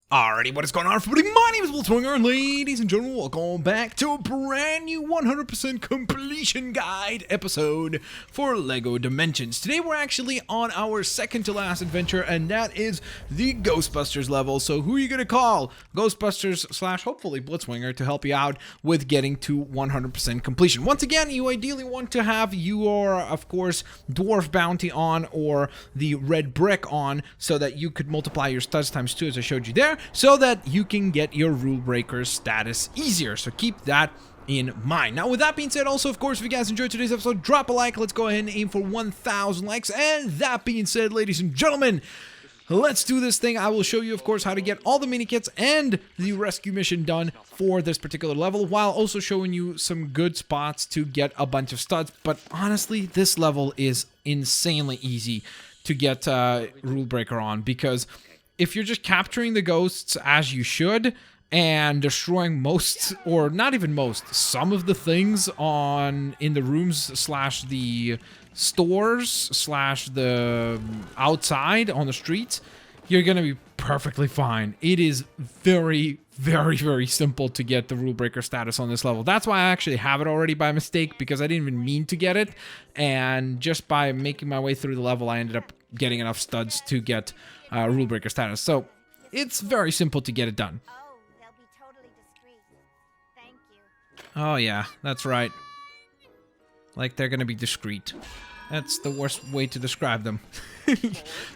Alrighty, what is going on, everybody? My name is Blitzwinger, and ladies and gentlemen, welcome back to a brand new 100% completion guide episode for LEGO Dimensions. Today we're actually on our second to last adventure, and that is the Ghostbusters level. So who are you going to call? Ghostbusters slash hopefully Blitzwinger to help you out with getting to 100% completion. Once again, you ideally want to have your, of course, dwarf bounty on or the red brick on so that you could multiply your studs times 2 as I showed you there, so that you can get your rule breaker status easier. So keep that in mind. Now, with that being said, also, of course, if you guys enjoyed today's episode, drop a like. Let's go ahead and aim for 1,000 likes. And that being said, ladies and gentlemen, let's do this thing. I will show you, of course, how to get all the Minikits and the rescue mission done for this particular level, while also showing you some good spots to get a bunch of studs. But honestly, this level is insanely easy to get rule breaker on, because if you're just capturing the ghosts as you should and destroying most, or not even most, some of the things in the rooms slash the stores slash the outside on the streets, you're gonna be perfectly fine. It is very, very, very simple to get the rule breaker status on this level. That's why I actually have it already by mistake, because I didn't even mean to get it, and just by making my way through the level I ended up getting enough studs to get rule breaker status. So it's very simple to get it done. Oh, they'll be totally discreet. Thank you. Oh yeah, that's right. Like they're gonna be discreet. That's the worst way to describe them.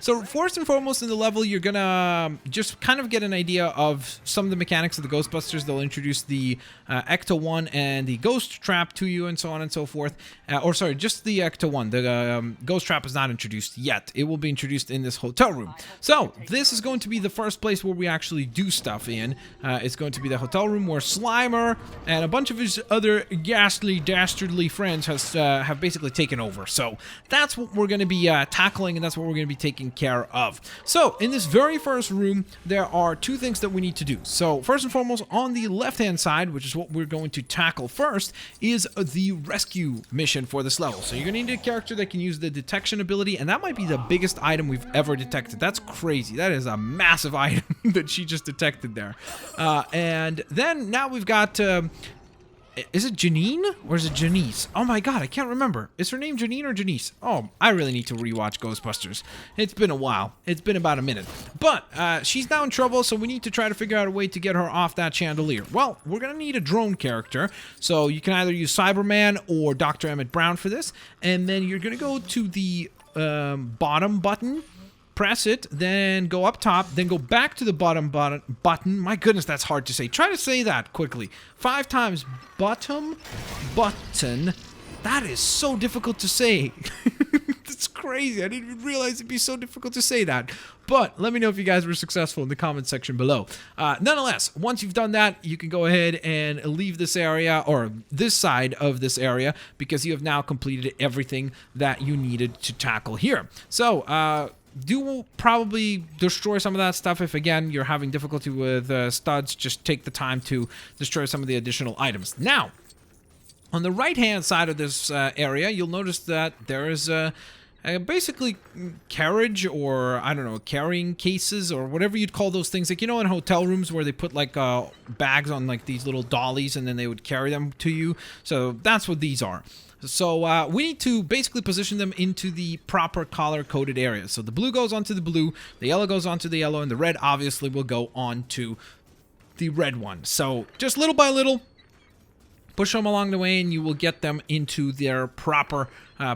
So first and foremost in the level, you're gonna just kind of get an idea of some of the mechanics of the Ghostbusters. They'll introduce the Ecto-1 and the Ghost Trap to you, and so on and so forth. Or sorry, just the Ecto-1. The Ghost Trap is not introduced yet. It will be introduced in this hotel room. So this is going to be the first place where we actually do stuff in. It's going to be the hotel room where Slimer and a bunch of his other ghastly, dastardly friends have basically taken over. So that's what we're going to be tackling, and that's what we're going to be taking care of. So in this very first room, there are two things that we need to do. So first and foremost, on the left hand side, which is what we're going to tackle first, is the rescue mission for this level. So you're going to need a character that can use the detection ability, and that might be the biggest item we've ever detected. That's crazy. That is a massive item that she just detected there. And then now we've got is it Janine or is it Janice? Oh my god, I can't remember. Is her name Janine or Janice? Oh, I really need to rewatch Ghostbusters. It's been a while. It's been about a minute. But she's now in trouble, so we need to try to figure out a way to get her off that chandelier. Well, we're going to need a drone character. So you can either use Cyberman or Dr. Emmett Brown for this. And then you're going to go to the bottom button, press it, then go up top, then go back to the bottom button. My goodness, that's hard to say. Try to say that quickly. 5 times. Bottom button. That is so difficult to say. It's crazy. I didn't even realize it'd be so difficult to say that. But let me know if you guys were successful in the comment section below. Nonetheless, once you've done that, you can go ahead and leave this area, or this side of this area, because you have now completed everything that you needed to tackle here. So, do probably destroy some of that stuff if, again, you're having difficulty with studs. Just take the time to destroy some of the additional items. Now, on the right-hand side of this area, you'll notice that there is basically carriage, or, I don't know, carrying cases, or whatever you'd call those things. Like, you know, in hotel rooms where they put, like, bags on, like, these little dollies, and then they would carry them to you. So that's what these are. So we need to basically position them into the proper color-coded areas. So the blue goes onto the blue, the yellow goes onto the yellow, and the red obviously will go onto the red one. So just little by little, push them along the way, and you will get them into their proper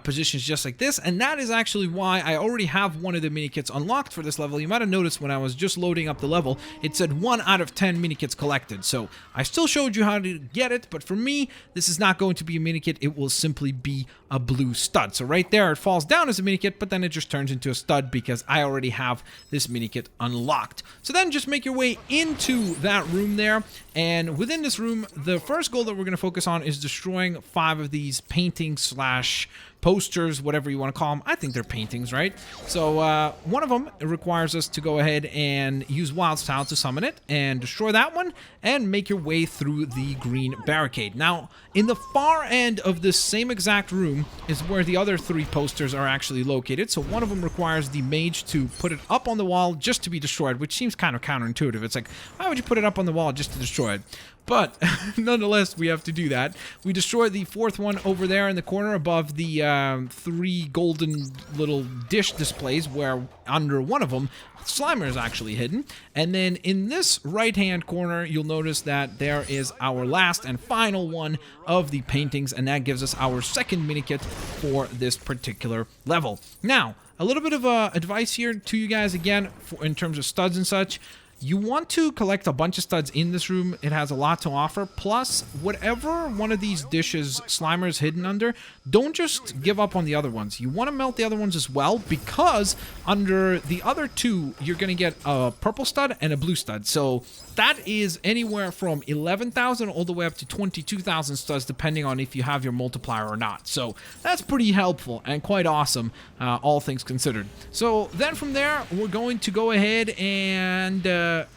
positions just like this. And that is actually why I already have one of the Minikits unlocked for this level. You might have noticed when I was just loading up the level, it said 1 out of 10 Minikits collected. So I still showed you how to get it, but for me, this is not going to be a Minikit. It will simply be a blue stud. So right there, it falls down as a Minikit, but then it just turns into a stud because I already have this Minikit unlocked. So then just make your way into that room there. And within this room, the first goal that we're going to focus on is destroying 5 of these painting slash posters, whatever you want to call them. I think they're paintings, right? So one of them requires us to go ahead and use Wild Style to summon it and destroy that one and make your way through the green barricade. Now, in the far end of this same exact room is where the other 3 posters are actually located. So one of them requires the mage to put it up on the wall just to be destroyed, which seems kind of counterintuitive. It's like, why would you put it up on the wall just to destroy it? But nonetheless, we have to do that. We destroy the 4th one over there in the corner above the 3 golden little dish displays, where under one of them, Slimer is actually hidden. And then in this right-hand corner, you'll notice that there is our last and final one of the paintings, and that gives us our second minikit for this particular level. Now, a little bit of advice here to you guys again, in terms of studs and such. You want to collect a bunch of studs in this room. It has a lot to offer. Plus, whatever one of these dishes Slimer is hidden under, don't just give up on the other ones. You want to melt the other ones as well, because under the other 2, you're going to get a purple stud and a blue stud. So that is anywhere from 11,000 all the way up to 22,000 studs, depending on if you have your multiplier or not. So that's pretty helpful and quite awesome, all things considered. So then from there, we're going to go ahead and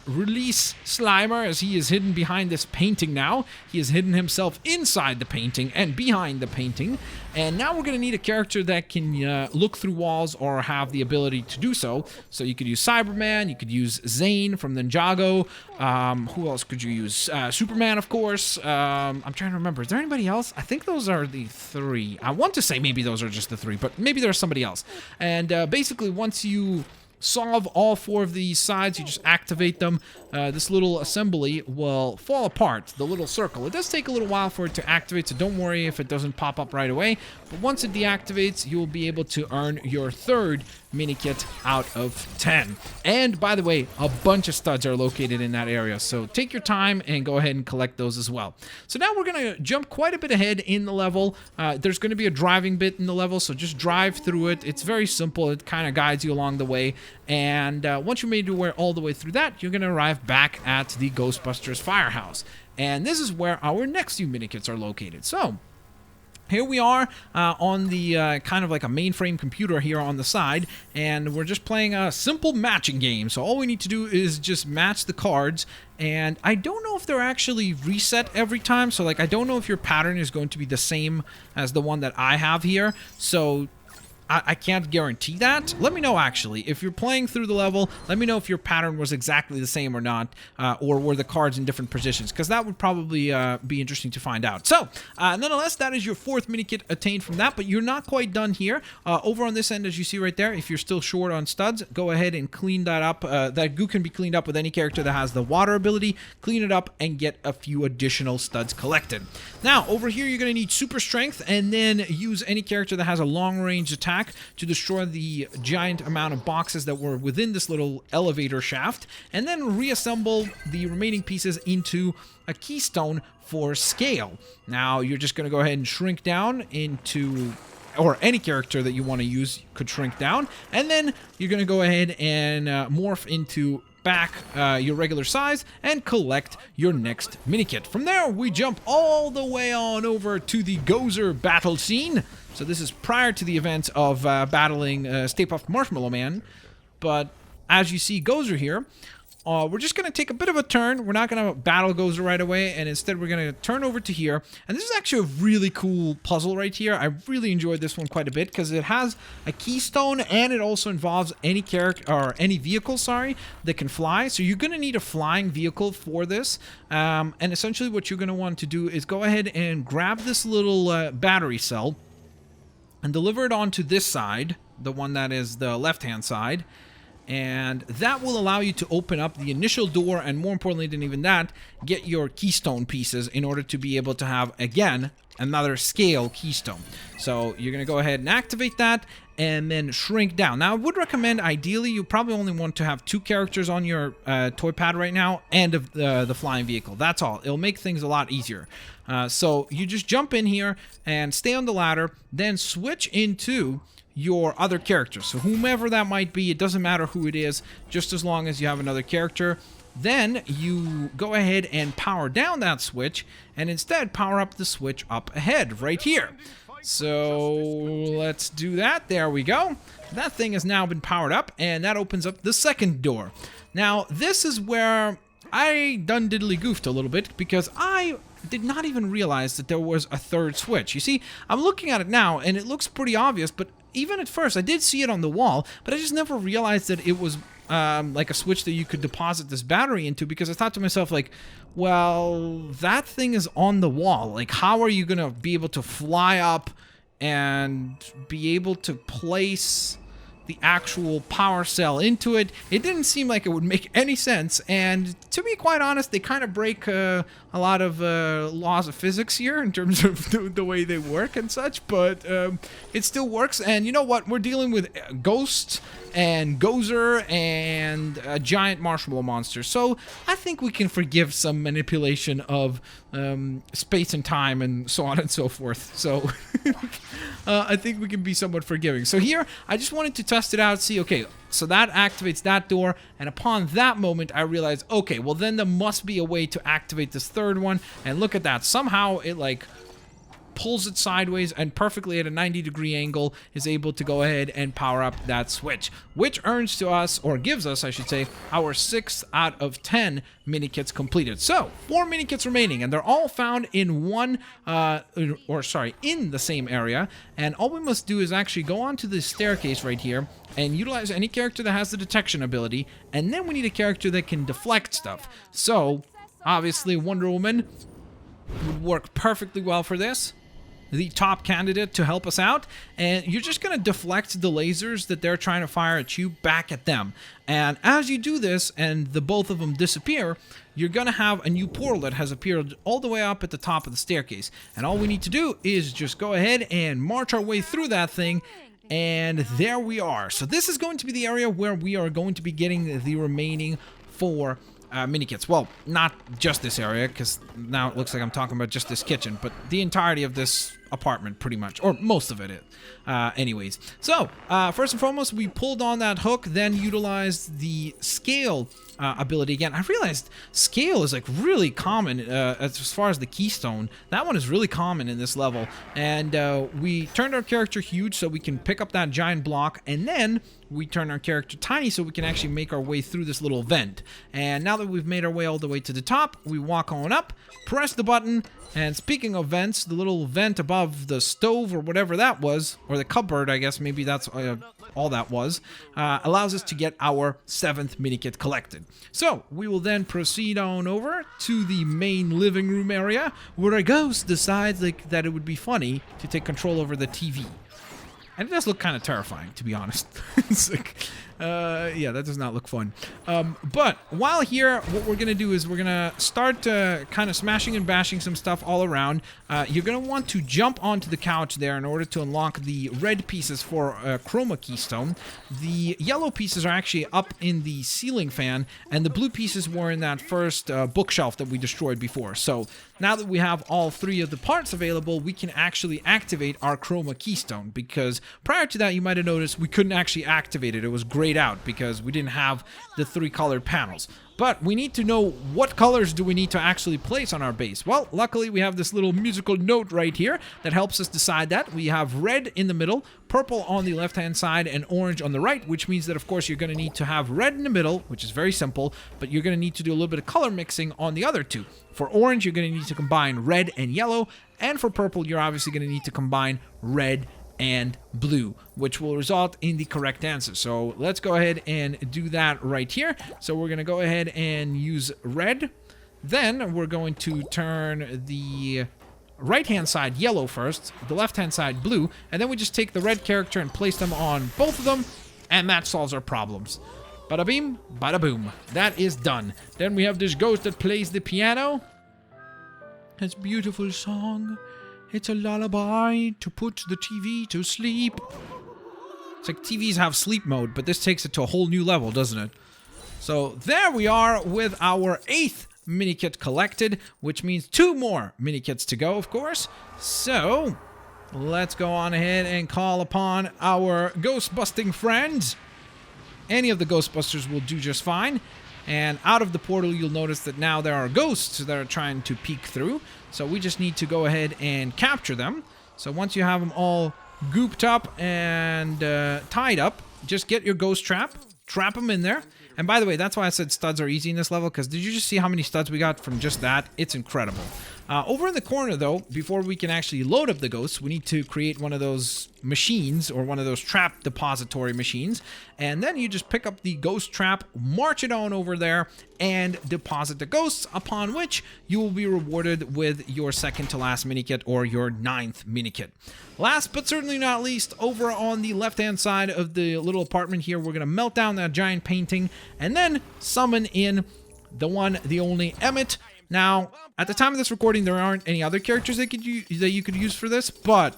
release Slimer, as he is hidden behind this painting now. He has hidden himself inside the painting and behind the painting. And now we're going to need a character that can look through walls or have the ability to do so. So you could use Cyberman, you could use Zane from Ninjago. Who else could you use? Superman, of course. I'm trying to remember. Is there anybody else? I think those are the 3. I want to say maybe those are just the 3, but maybe there's somebody else. And basically, once you solve all 4 of these sides, you just activate them. This little assembly will fall apart, the little circle. It does take a little while for it to activate, so don't worry if it doesn't pop up right away. But once it deactivates, you'll be able to earn your 3rd minikit out of 10. And by the way, a bunch of studs are located in that area, so take your time and go ahead and collect those as well. So now we're going to jump quite a bit ahead in the level. There's going to be a driving bit in the level, so just drive through it. It's very simple. It kind of guides you along the way. And once you're made your way all the way through that, you're going to arrive back at the Ghostbusters Firehouse. And this is where our next few minikits are located. So here we are on the kind of like a mainframe computer here on the side, and we're just playing a simple matching game. So all we need to do is just match the cards, and I don't know if they're actually reset every time. So like, I don't know if your pattern is going to be the same as the one that I have here. So I can't guarantee that. Let me know, actually. If you're playing through the level, let me know if your pattern was exactly the same or not, or were the cards in different positions, because that would probably be interesting to find out. So, nonetheless, that is your 4th minikit attained from that, but you're not quite done here. Over on this end, as you see right there, if you're still short on studs, go ahead and clean that up. That goo can be cleaned up with any character that has the water ability. Clean it up and get a few additional studs collected. Now, over here, you're going to need super strength, and then use any character that has a long-range attack to destroy the giant amount of boxes that were within this little elevator shaft, and then reassemble the remaining pieces into a keystone for scale. Now you're just going to go ahead and shrink down into, or any character that you want to use could shrink down, and then you're going to go ahead and morph into back your regular size and collect your next minikit. From there, we jump all the way on over to the Gozer battle scene. So this is prior to the event of battling Stay Puft Marshmallow Man. But as you see Gozer here, we're just going to take a bit of a turn. We're not going to battle Gozer right away, and instead we're going to turn over to here. And this is actually a really cool puzzle right here. I really enjoyed this one quite a bit because it has a keystone, and it also involves any character or any vehicle, sorry, that can fly. So you're going to need a flying vehicle for this. And essentially what you're going to want to do is go ahead and grab this little battery cell and deliver it onto this side, the one that is the left-hand side. And that will allow you to open up the initial door, and more importantly than even that, get your keystone pieces in order to be able to have, again, another scale keystone. So you're going to go ahead and activate that, and then shrink down. Now, I would recommend, ideally, you probably only want to have 2 characters on your toy pad right now, and the flying vehicle. That's all. It'll make things a lot easier. So you just jump in here and stay on the ladder, then switch into your other character. So whomever that might be, it doesn't matter who it is, just as long as you have another character. Then you go ahead and power down that switch, and instead power up the switch up ahead right here. So let's do that. There we go. That thing has now been powered up, and that opens up the second door. Now, this is where I done diddly goofed a little bit, because I did not even realize that there was a third switch. You see, I'm looking at it now, and it looks pretty obvious, but even at first, I did see it on the wall, but I just never realized that it was like a switch that you could deposit this battery into, because I thought to myself, like, well, that thing is on the wall. Like, how are you going to be able to fly up and be able to place the actual power cell into it? It didn't seem like it would make any sense, and to be quite honest, they kind of break a lot of laws of physics here in terms of the way they work and such, but it still works. And you know what? We're dealing with ghosts and Gozer and a giant marshmallow monster, so I think we can forgive some manipulation of space and time and so on and so forth. So I think we can be somewhat forgiving. So here, I just wanted to test it out, see, okay, so that activates that door, and upon that moment, I realized, okay, well then there must be a way to activate this third one, and look at that. Somehow it, like, pulls it sideways and perfectly at a 90-degree angle is able to go ahead and power up that switch, which earns to us, or gives us, I should say, our 6 out of 10 Minikits completed. So, 4 Minikits remaining, and they're all found in in the same area, and all we must do is actually go onto this staircase right here and utilize any character that has the detection ability, and then we need a character that can deflect stuff. So, obviously, Wonder Woman would work perfectly well for this, the top candidate to help us out, and you're just going to deflect the lasers that they're trying to fire at you back at them. And as you do this and the both of them disappear, you're going to have a new portal that has appeared all the way up at the top of the staircase. And all we need to do is just go ahead and march our way through that thing, and there we are. So this is going to be the area where we are going to be getting the remaining 4 Minikits. Well, not just this area, because now it looks like I'm talking about just this kitchen, but the entirety of this apartment, pretty much, or most of it. Anyways, so first and foremost, we pulled on that hook, then utilized the scale ability again. I realized scale is like really common as far as the keystone. That one is really common in this level, and we turned our character huge so we can pick up that giant block, and then we turn our character tiny so we can actually make our way through this little vent. And now that we've made our way all the way to the top, we walk on up, press the button, and speaking of vents, the little vent above the stove or whatever that was, or the cupboard, I guess maybe that's all that was, allows us to get our 7th Minikit collected. So we will then proceed on over to the main living room area, where a ghost decides that it would be funny to take control over the TV. And it does look kind of terrifying, to be honest. It's like, yeah, that does not look fun. But while here, what we're going to do is we're going to start kind of smashing and bashing some stuff all around. You're going to want to jump onto the couch there in order to unlock the red pieces for Chroma Keystone. The yellow pieces are actually up in the ceiling fan, and the blue pieces were in that first bookshelf that we destroyed before. So now that we have all 3 of the parts available, we can actually activate our Chroma Keystone, because prior to that, you might have noticed we couldn't actually activate it. It was grayed out because we didn't have the 3 colored panels. But we need to know what colors do we need to actually place on our base. Well, luckily we have this little musical note right here that helps us decide that. We have red in the middle, purple on the left-hand side, and orange on the right, which means that, of course, you're going to need to have red in the middle, which is very simple, but you're going to need to do a little bit of color mixing on the other 2. For orange, you're going to need to combine red and yellow, and for purple, you're obviously going to need to combine red and blue, which will result in the correct answer. So let's go ahead and do that right here. So we're going to go ahead and use red. Then we're going to turn the right-hand side yellow first, the left-hand side blue, and then we just take the red character and place them on both of them, and that solves our problems. Bada beam, bada boom. That is done. Then we have this ghost that plays the piano. It's a beautiful song. It's a lullaby to put the TV to sleep. It's like TVs have sleep mode, but this takes it to a whole new level, doesn't it? So there we are with our 8th Minikit collected, which means 2 more Minikits to go, of course. So let's go on ahead and call upon our ghost-busting friends. Any of the Ghostbusters will do just fine. And out of the portal, you'll notice that now there are ghosts that are trying to peek through. So we just need to go ahead and capture them. So once you have them all gooped up and tied up, just get your ghost trap, trap them in there. And by the way, that's why I said studs are easy in this level, because did you just see how many studs we got from just that? It's incredible. Over in the corner, though, before we can actually load up the ghosts, we need to create one of those machines, or one of those trap depository machines. And then you just pick up the ghost trap, march it on over there, and deposit the ghosts, upon which you will be rewarded with your second to last minikit, or your 9th minikit. Last but certainly not least, over on the left-hand side of the little apartment here, we're going to melt down that giant painting, and then summon in the one, the only Emmett. Now, at the time of this recording, there aren't any other characters that you could use for this, but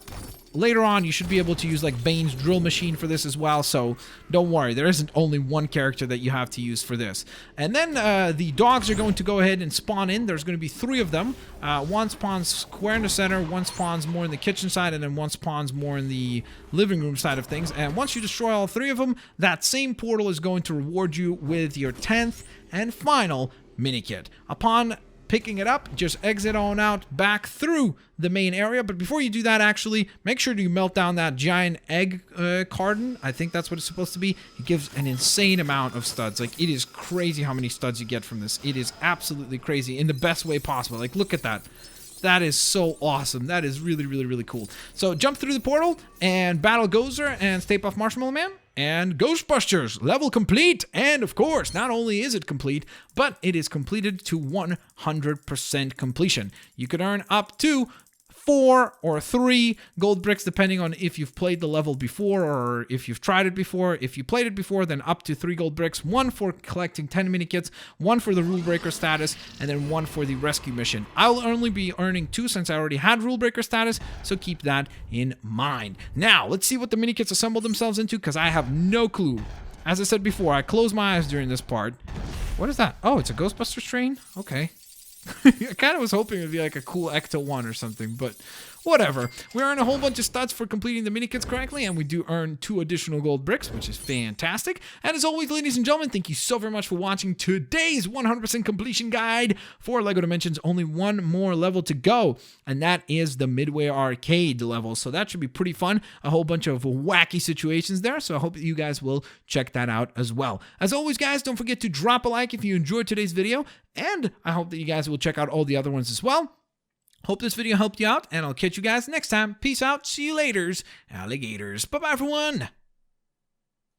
later on, you should be able to use like Bane's drill machine for this as well, so don't worry, there isn't only one character that you have to use for this. And then the dogs are going to go ahead and spawn in. There's going to be 3 of them. One spawns square in the center, one spawns more in the kitchen side, and then one spawns more in the living room side of things. And once you destroy all 3 of them, that same portal is going to reward you with your 10th and final minikit. Upon picking it up, just exit on out back through the main area. But before you do that, actually, make sure you melt down that giant egg carton. I think that's what it's supposed to be. It gives an insane amount of studs. Like, it is crazy how many studs you get from this. It is absolutely crazy in the best way possible. Like, look at that. That is so awesome. That is really, really, really cool. So jump through the portal and battle Gozer and Stay Puft Marshmallow Man. And Ghostbusters, level complete. And of course, not only is it complete, but it is completed to 100% completion. You could earn up to 4 or 3 gold bricks, depending on if you've played the level before or if you've tried it before. If you played it before, then up to 3 gold bricks, 1 for collecting 10 minikits, 1 for the rule breaker status, and then 1 for the rescue mission. I'll only be earning 2 since I already had rule breaker status, so keep that in mind. Now, let's see what the minikits assemble themselves into, because I have no clue. As I said before, I closed my eyes during this part. What is that? Oh, it's a Ghostbusters train? Okay. I kind of was hoping it would be like a cool Ecto 1 or something, but whatever. We earn a whole bunch of studs for completing the minikits correctly, and we do earn 2 additional gold bricks, which is fantastic. And as always, ladies and gentlemen, thank you so very much for watching today's 100% completion guide for LEGO Dimensions. Only one more level to go, and that is the Midway Arcade level. So that should be pretty fun. A whole bunch of wacky situations there, so I hope that you guys will check that out as well. As always, guys, don't forget to drop a like if you enjoyed today's video, and I hope that you guys will check out all the other ones as well. Hope this video helped you out, and I'll catch you guys next time. Peace out. See you laters, alligators. Bye-bye, everyone.